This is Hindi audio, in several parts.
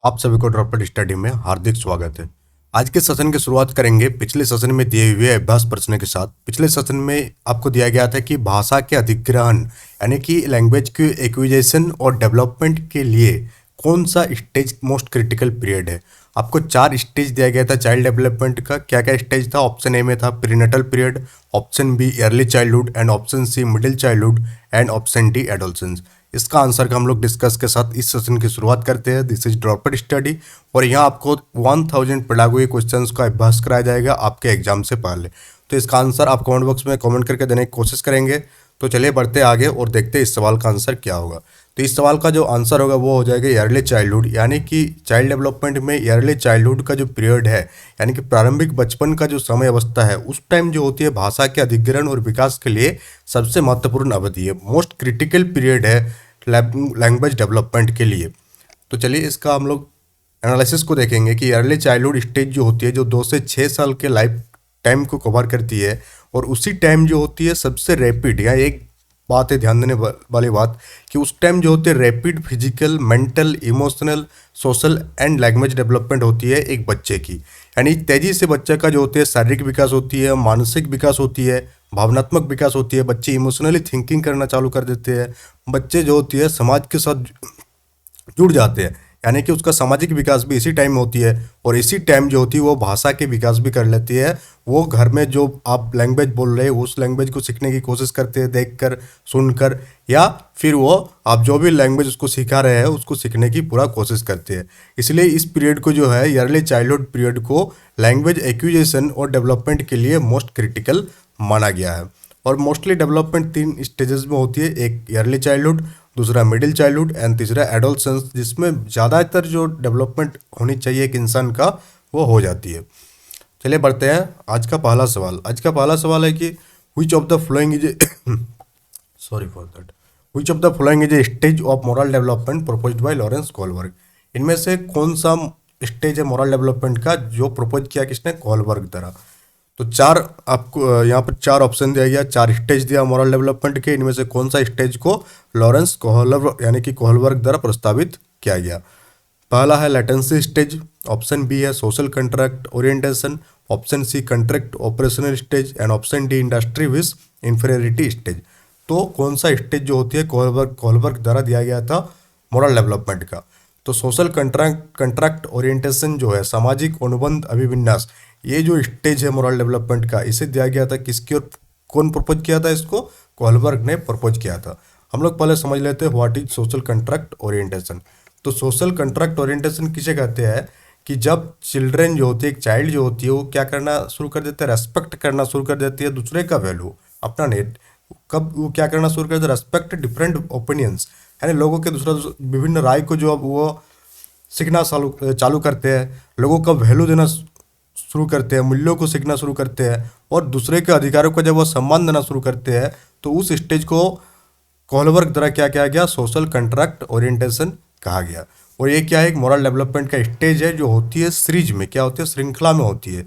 आप सभी को ड्रॉपलेट स्टडी में हार्दिक स्वागत है। आज के सेशन की शुरुआत करेंगे पिछले सेशन में दिए हुए अभ्यास प्रश्न के साथ। पिछले सेशन में आपको दिया गया था कि भाषा के अधिग्रहण यानी कि लैंग्वेज के एक्विजिशन और डेवलपमेंट के लिए कौन सा स्टेज मोस्ट क्रिटिकल पीरियड है। आपको 4 स्टेज दिया गया था चाइल्ड डेवलपमेंट का। क्या क्या स्टेज था? ऑप्शन ए में था prenatal period, option B early childhood and option C middle childhood and option D adolescence. इसका आंसर का हम लोग डिस्कस के साथ इस सेशन की शुरुआत करते हैं। दिस इज ड्रॉपलेट स्टडी और यहाँ आपको 1000 पेडागोगी क्वेश्चंस का अभ्यास कराया जाएगा आपके एग्जाम से पहले। तो इसका आंसर आप कमेंट बॉक्स में कमेंट करके देने की कोशिश करेंगे। तो चलिए बढ़ते आगे और देखते हैं इस सवाल का आंसर क्या होगा। तो इस सवाल का जो आंसर होगा वो हो जाएगा अर्ली चाइल्डहुड, यानी कि चाइल्ड डेवलपमेंट में अर्ली चाइल्डहुड का जो पीरियड है यानी कि प्रारंभिक बचपन का जो समय अवस्था है उस टाइम जो होती है भाषा के अधिग्रहण और विकास के लिए सबसे महत्वपूर्ण अवधि है, मोस्ट क्रिटिकल पीरियड है लैंग्वेज डेवलपमेंट के लिए। तो चलिए इसका हम लोग एनालिसिस को देखेंगे कि अर्ली चाइल्डहुड स्टेज जो होती है जो 2 से 6 साल के लाइफ टाइम को कवर करती है और उसी टाइम जो होती है सबसे रैपिड, या एक बात है ध्यान देने वाली बात कि उस टाइम जो होती है rapid physical, mental, emotional, social and language development होती है एक बच्चे की। यानी तेजी से बच्चे का जो होती है शारीरिक विकास होती है, मानसिक विकास होती है, भावनात्मक विकास होती है, बच्चे इमोशनली थिंकिंग करना चालू कर देते हैं, बच्चे जो होती है समाज के साथ जुड़ जाते हैं, यानी कि उसका सामाजिक विकास भी इसी टाइम में होती है और इसी टाइम जो होती है वो भाषा के विकास भी कर लेती है। वो घर में जो आप लैंग्वेज बोल रहे हैं उस लैंग्वेज को सीखने की कोशिश करते हैं देखकर, सुनकर, या फिर वो आप जो भी लैंग्वेज उसको सिखा रहे हैं उसको सीखने की पूरा कोशिश करते हैं। इसलिए इस पीरियड को जो है अर्ली चाइल्डहुड पीरियड को लैंग्वेज एक्विजिशन और डेवलपमेंट के लिए मोस्ट क्रिटिकल माना गया है। और मोस्टली डेवलपमेंट 3 स्टेजेस में होती है, एक अर्ली चाइल्डहुड, दूसरा मिडिल चाइल्डहुड एंड तीसरा एडोलसेंस, जिसमें ज़्यादातर जो डेवलपमेंट होनी चाहिए एक इंसान का वो हो जाती है। चलिए बढ़ते हैं आज का पहला सवाल। आज का पहला सवाल है कि which of the following is sorry for that which of the following is a stage of moral development proposed by Lawrence Kohlberg. इनमें से कौन सा स्टेज है मोरल डेवलपमेंट का जो प्रपोज किया किसने? कोलबर्ग द्वारा। तो 4 आपको यहाँ पर 4 ऑप्शन दिया गया, 4 स्टेज दिया मोरल डेवलपमेंट के। इनमें से कौन सा स्टेज को लॉरेंस कोहलबर्ग यानी कि कोहलबर्ग द्वारा प्रस्तावित किया गया? पहला है लेटेंसी स्टेज, ऑप्शन बी है social contract orientation, option C concrete operational stage and option D industry versus inferiority stage. तो कौन सा स्टेज जो होती है कोहलबर्ग द्वारा दिया गया था मोरल डेवलपमेंट का? तो सोशल कंट्रैक्ट ओरिएंटेशन जो है सामाजिक अनुबंध अभिविन्यास, ये जो स्टेज है मोरल डेवलपमेंट का इसे दिया गया था किसकी और कौन प्रपोज किया था इसको? कोहलबर्ग ने प्रपोज किया था। हम लोग पहले समझ लेते हैं what is social contract orientation. तो सोशल कंट्रैक्ट ओरिएंटेशन किसे कहते हैं कि जब चिल्ड्रेन जो होती है, एक चाइल्ड जो होती है वो क्या करना शुरू कर देते हैं? रेस्पेक्ट करना शुरू कर देती है दूसरे का वैल्यू अपना नहीं। कब वो क्या करना शुरू कर देते हैं? रेस्पेक्ट डिफरेंट ओपिनियंस, यानी लोगों के दूसरा विभिन्न राय को जो अब वो सीखना चालू करते हैं, लोगों का वैल्यू देना शुरू करते हैं, मूल्यों को सीखना शुरू करते हैं और दूसरे के अधिकारों को जब वो सम्मान देना शुरू करते हैं तो उस स्टेज को कोहलबर्ग द्वारा क्या किया गया? सोशल कंट्रैक्ट ओरिएंटेशन कहा गया। और ये क्या है? एक मोरल डेवलपमेंट का स्टेज है जो होती है सीरीज में, क्या होती है? श्रृंखला में होती है,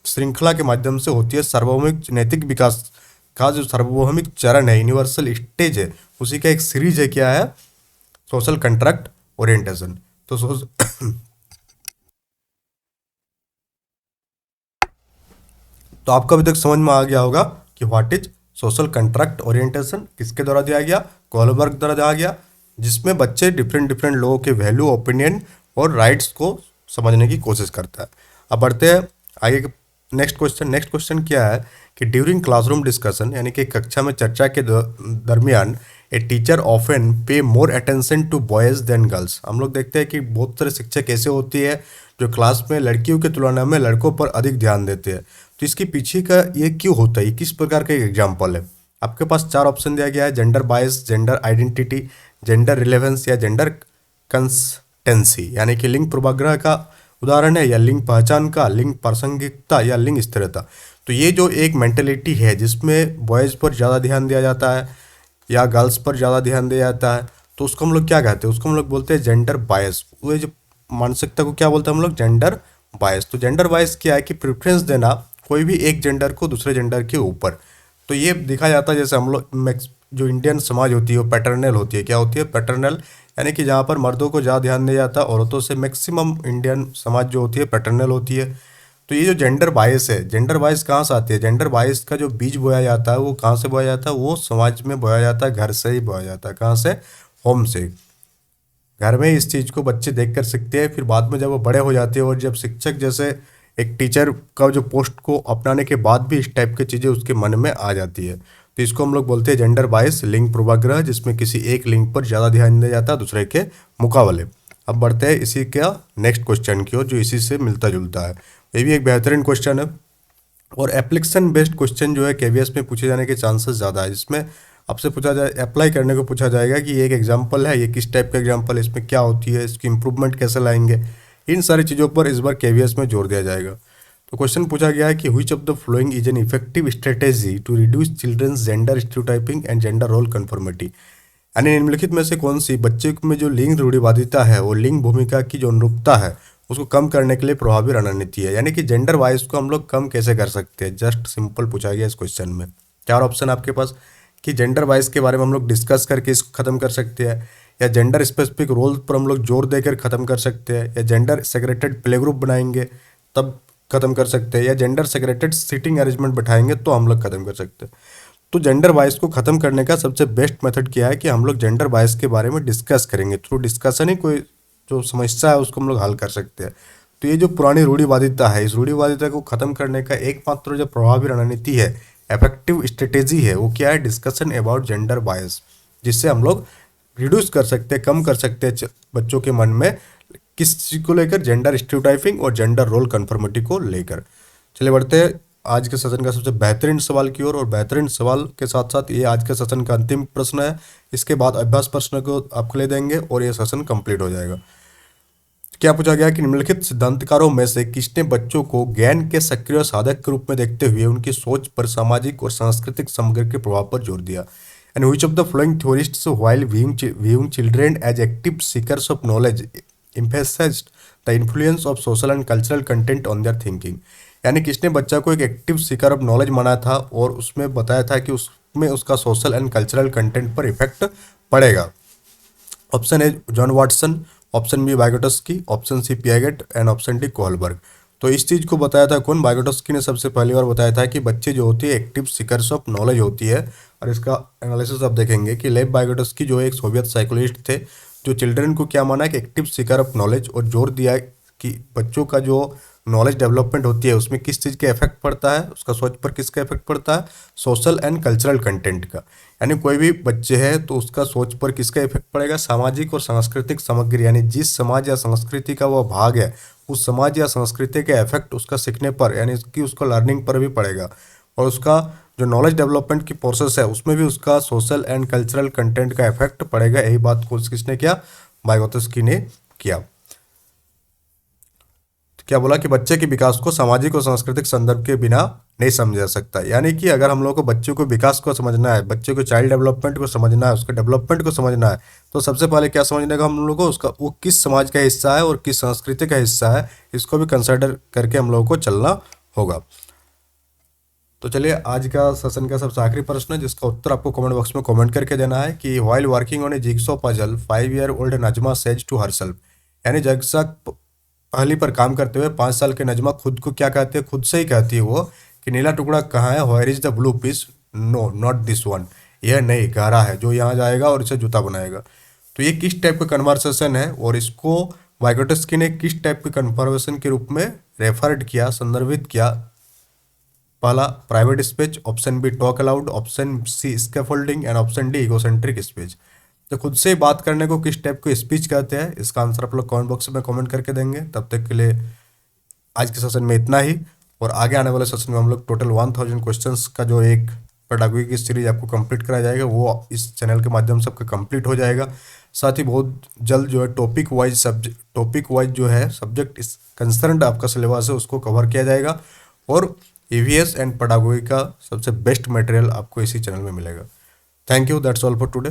श्रृंखला के माध्यम से होती है। सार्वभौमिक नैतिक विकास का जो सार्वभौमिक चरण है, यूनिवर्सल स्टेज है, उसी का एक सीरीज है, क्या है? Social contract orientation. तो आपको अभी तक समझ में आ गया होगा कि what is social contract orientation किसके द्वारा दिया गया? कोहलबर्ग द्वारा दिया गया, जिसमें बच्चे डिफरेंट लोगों के वैल्यू, ओपिनियन और राइट्स को समझने की कोशिश करता है। अब बढ़ते हैं आगे। नेक्स्ट क्वेश्चन क्या है कि ड्यूरिंग क्लासरूम डिस्कशन, यानी कि कक्षा में चर्चा के दरमियान ए teacher often pay more attention to boys than girls. हम लोग देखते हैं कि बहुत सारे शिक्षक ऐसे होती है जो क्लास में लड़कियों की तुलना में लड़कों पर अधिक ध्यान देते हैं। तो इसके पीछे का ये क्यों होता है? किस प्रकार का एग्जाम्पल है? आपके पास 4 ऑप्शन दिया गया है, gender bias, gender identity, gender relevance या जेंडर कंसिस्टेंसी, यानी कि लिंग पूर्वाग्रह का उदाहरण है, या लिंग पहचान का, लिंग प्रासंगिकता या लिंग स्थिरता। तो ये जो एक मेंटेलिटी है जिसमें बॉयज़ पर ज़्यादा ध्यान दिया जाता है या गर्ल्स पर ज़्यादा ध्यान दिया जाता है, तो उसको हम लोग क्या कहते हैं? उसको हम लोग बोलते हैं जेंडर बायस। वो जो मानसिकता को क्या बोलते हैं हम लोग? Gender bias. तो जेंडर बायस क्या है कि प्रेफरेंस देना कोई भी एक जेंडर को दूसरे जेंडर के ऊपर। तो ये दिखा जाता है जैसे हम लोग जो इंडियन समाज होती है वो पैटर्नल होती है। क्या होती है? पैटर्नल, यानी कि जहाँ पर मर्दों को ज़्यादा ध्यान दिया जाता है, औरतों से मैक्सिमम इंडियन समाज जो होती है पैटर्नल होती है। तो ये जो जेंडर बायस है, जेंडर बायस कहाँ से आती है? जेंडर बायस का जो बीज बोया जाता है वो कहाँ से बोया जाता है? वो समाज में बोया जाता है, घर से ही बोया जाता है। कहाँ से? होम से। घर में इस चीज़ को बच्चे देख कर सीखते हैं, फिर बाद में जब वो बड़े हो जाते हैं और जब शिक्षक जैसे एक टीचर का जो पोस्ट को अपनाने के बाद भी इस टाइप की चीज़ें उसके मन में आ जाती है। तो इसको हम लोग बोलते हैं जेंडर बायस लिंग पूर्वाग्रह, जिसमें किसी एक लिंग पर ज़्यादा ध्यान दिया जाता है दूसरे के मुकाबले। अब बढ़ते हैं इसी का नेक्स्ट क्वेश्चन की ओर, जो इसी से मिलता जुलता है। ये भी एक बेहतरीन क्वेश्चन है और एप्लीकेशन बेस्ड क्वेश्चन जो है केवीएस में पूछे जाने के चांसेस ज़्यादा है। जिसमें आपसे पूछा जाए, अप्लाई करने को पूछा जाएगा कि ये एक एग्जांपल है, ये किस टाइप का एग्जांपल है, इसमें क्या होती है, इसकी इंप्रूवमेंट कैसे लाएंगे, इन सारी चीज़ों पर इस बार केवीएस में जोर दिया जाएगा। तो क्वेश्चन पूछा गया है कि which of the following is an effective strategy to reduce children's gender stereotyping and gender role conformity. यानी निम्नलिखित में से कौन सी बच्चे में जो लिंग रूढ़िवादिता है और लिंग भूमिका की जो अनुरूपता है उसको कम करने के लिए प्रभावी रणनीति है। यानी कि जेंडर वाइज को हम लोग कम कैसे कर सकते हैं, जस्ट सिंपल पूछा गया इस क्वेश्चन में। चार ऑप्शन आपके पास कि जेंडर वाइज के बारे में हम लोग डिस्कस करके इसको खत्म कर सकते हैं, या जेंडर स्पेसिफिक रोल पर हम लोग जोर देकर खत्म कर सकते हैं, या जेंडर सेग्रेटेड प्ले ग्रुप बनाएंगे तब खत्म कर सकते हैं, या जेंडर सेग्रेटेड सीटिंग अरेंजमेंट बैठाएंगे तो हम लोग खत्म कर सकते हैं। तो जेंडर बायस को खत्म करने का सबसे बेस्ट मेथड क्या है कि हम लोग जेंडर बायस के बारे में डिस्कस करेंगे। थ्रू डिस्कशन ही कोई जो समस्या है उसको हम लोग हल कर सकते हैं। तो ये जो पुरानी रूढ़िवादिता है, इस रूढ़िवादिता को खत्म करने का एकमात्र जो प्रभावी रणनीति है, इफेक्टिव स्ट्रेटेजी है, वो क्या है? डिस्कशन अबाउट जेंडर बायस, जिससे हम लोग रिड्यूस कर सकते हैं, कम कर सकते हैं बच्चों के मन में किस चीज़ को लेकर, जेंडर स्टीरियोटाइपिंग और जेंडर रोल कन्फर्मिटी को लेकर। चलिए बढ़ते हैं आज के सेशन का सबसे बेहतरीन सवाल की ओर, और बेहतरीन सवाल के साथ साथ ये आज के सेशन का अंतिम प्रश्न है। इसके बाद अभ्यास प्रश्न को आपको ले देंगे और ये सेशन कंप्लीट हो जाएगा। क्या पूछा गया कि निम्नलिखित सिद्धांतकारों में से किसने बच्चों को ज्ञान के सक्रिय साधक के रूप में देखते हुए उनकी सोच पर सामाजिक और सांस्कृतिक समग्र के प्रभाव पर जोर दिया? And which of the following थ्योरिस्ट्स while viewing children as active seekers of knowledge emphasized the influence of social and cultural content on their thinking? यानी किसने बच्चा को एक एक्टिव सीकर ऑफ नॉलेज माना था और उसमें बताया था कि उसमें उसका सोशल एंड कल्चरल कंटेंट पर इफेक्ट पड़ेगा? Option A John Watson, option B Vygotsky, option C Piaget and option D Kohlberg. तो इस चीज़ को बताया था कौन? वाइगोटस्की ने सबसे पहली बार बताया था कि बच्चे जो होती है एक्टिव सीकर्स ऑफ नॉलेज होती है। और इसका एनालिसिस आप देखेंगे कि लेव वाइगोटस्की जो एक सोवियत साइकोलॉजिस्ट थे, जो चिल्ड्रन को क्या माना कि एक्टिव सीकर ऑफ नॉलेज, और जोर दिया कि बच्चों का जो नॉलेज डेवलपमेंट होती है उसमें किस चीज़ का इफेक्ट पड़ता है, उसका सोच पर किसका इफेक्ट पड़ता है? सोशल एंड कल्चरल कंटेंट का। यानी कोई भी बच्चे है तो उसका सोच पर किसका इफेक्ट पड़ेगा? सामाजिक और सांस्कृतिक सामग्री, यानी जिस समाज या संस्कृति का वह भाग है उस समाज या संस्कृति का इफेक्ट उसका सीखने पर, यानी कि उसको लर्निंग पर भी पड़ेगा। और उसका जो नॉलेज डेवलपमेंट की प्रोसेस है उसमें भी उसका सोशल एंड कल्चरल कंटेंट का इफेक्ट पड़ेगा। यही बात को किसने किया? वाइगोत्स्की ने किया। क्या बोला कि बच्चे के विकास को सामाजिक और सांस्कृतिक संदर्भ के बिना नहीं समझा जा सकता। यानी कि अगर हम लोग को बच्चों को विकास को समझना है, बच्चे को चाइल्ड डेवलपमेंट को समझना है, उसके डेवलपमेंट को समझना है, तो सबसे पहले क्या समझने का हम लोगों को? उसका वो किस समाज का हिस्सा है और किस संस्कृति का हिस्सा है, इसको भी कंसिडर करके हम लोगों को चलना होगा। तो चलिए आज का सेशन का सबसे आखिरी प्रश्न है, जिसका उत्तर आपको कमेंट बॉक्स में कमेंट करके देना है कि while working on a jigsaw puzzle 5-year-old Najma says to herself. यानी जिगसॉ पहली पर काम करते हुए 5 साल के नजमा खुद को क्या कहती है? खुद से ही कहती है वो कि नीला टुकड़ा कहाँ है? Where is the blue piece? No not this one. यह नहीं, गहरा है जो यहाँ जाएगा और इसे जूता बनाएगा। तो ये किस टाइप का कन्वर्सेशन है और इसको वाइगोटस्की ने किस टाइप के कन्वर्सेशन के रूप में रेफर्ड किया, संदर्भित किया? पहला private speech, option B talk aloud, option C scaffolding and option D egocentric speech. तो खुद से बात करने को किस टाइप को स्पीच कहते हैं? इसका आंसर आप लोग कमेंट बॉक्स में कमेंट करके देंगे। तब तक के लिए आज के सेशन में इतना ही, और आगे आने वाले सेशन में हम लोग टोटल 1000 क्वेश्चंस का जो एक पेडागोजी की सीरीज आपको कंप्लीट कराया जाएगा, वो इस चैनल के माध्यम से आपका कंप्लीट हो जाएगा। साथ ही बहुत जल्द जो है टॉपिक वाइज जो है सब्जेक्ट इस कंसर्न्ड आपका सिलेबस है उसको कवर किया जाएगा, और ईवीएस एंड पेडागोजी का सबसे बेस्ट मटेरियल आपको इसी चैनल में मिलेगा। Thank you, that's all for today.